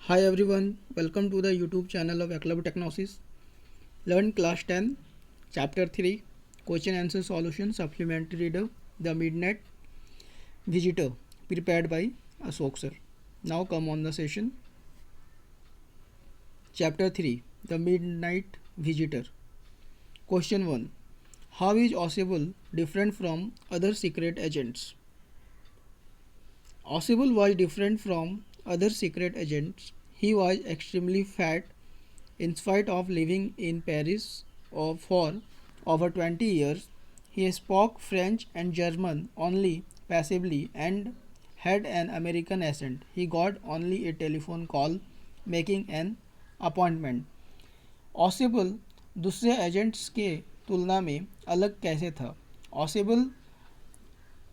Hi everyone, welcome to the YouTube channel of Eclub Technosis. Learn class 10, chapter 3, question answer solution supplementary reader, The Midnight Visitor, prepared by Ashok sir. Now come on the session. Chapter 3, The Midnight Visitor. Question 1. How is Osable different from other secret agents? Osable was different from other secret agents. He was extremely fat in spite of living in Paris for over 20 years. He spoke French and German only passively and had an American accent. He got only a telephone call making an appointment. ऑसिबल दूसरे agents के तुलना में अलग कैसे था? ऑसिबल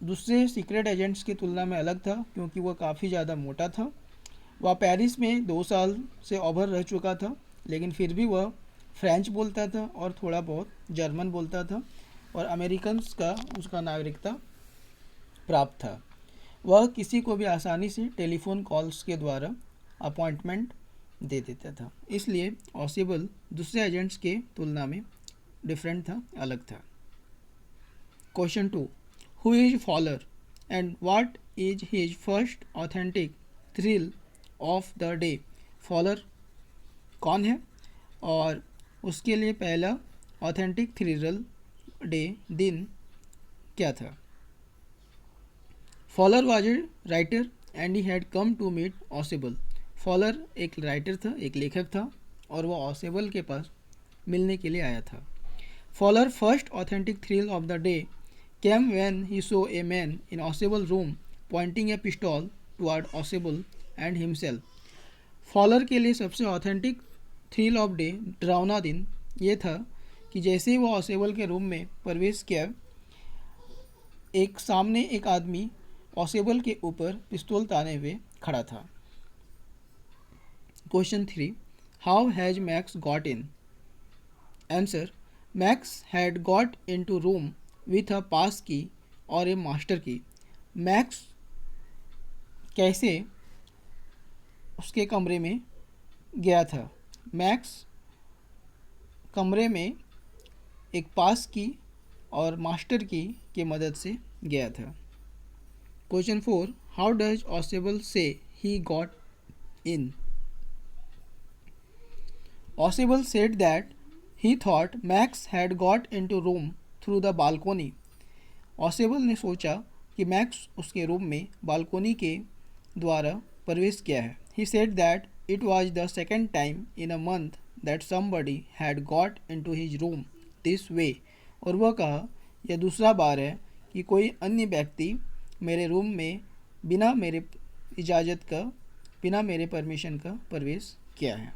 दूसरे secret agents की तुलना में अलग था क्योंकि वह काफ़ी ज़्यादा मोटा था. वह पेरिस में 2 साल से ओवर रह चुका था, लेकिन फिर भी वह फ्रेंच बोलता था और थोड़ा बहुत जर्मन बोलता था और अमेरिकन्स का उसका नागरिकता प्राप्त था. वह किसी को भी आसानी से टेलीफोन कॉल्स के द्वारा अपॉइंटमेंट दे देता था. इसलिए ऑसिबल दूसरे एजेंट्स के तुलना में डिफरेंट था, अलग था. Question 2. Who is Fowler and what is his first authentic thrill of the day? Fowler कौन है और उसके लिए पहला ऑथेंटिक थ्रिल डे दिन क्या था? Fowler was a writer and he had come to meet Ausable. Fowler एक राइटर था, एक लेखक था और वह ऑसिबल के पास मिलने के लिए आया था. Fowler first authentic thrill of the day came when he saw a man in Osible's room pointing a pistol toward Osibel and himself. Fowler के लिए सबसे ऑथेंटिक थ्रिल ऑफ डे, डरावना दिन, ये था कि जैसे ही वो ऑसिबल के रूम में प्रवेश किया, सामने एक आदमी ऑसिबल के ऊपर पिस्तौल ताने हुए खड़ा था. Question 3. How has Max got in? Answer. Max had got into room with a pass key और ए मास्टर की. मैक्स कैसे उसके कमरे में गया था? मैक्स कमरे में एक पास की और मास्टर की के मदद से गया था. क्वेश्चन 4. हाउ डज ऑसिबल से he got in? ऑसिबल said that he thought max had got into room through the balcony. ऑसिबल ने सोचा कि मैक्स उसके रूम में बालकोनी के द्वारा प्रवेश किया है. He said that it was the second time in a month that somebody had got into his room this way. और वह कहा, यह दूसरा बार है कि कोई अन्य व्यक्ति मेरे रूम में बिना मेरे इजाज़त का, बिना मेरे परमिशन का प्रवेश किया है.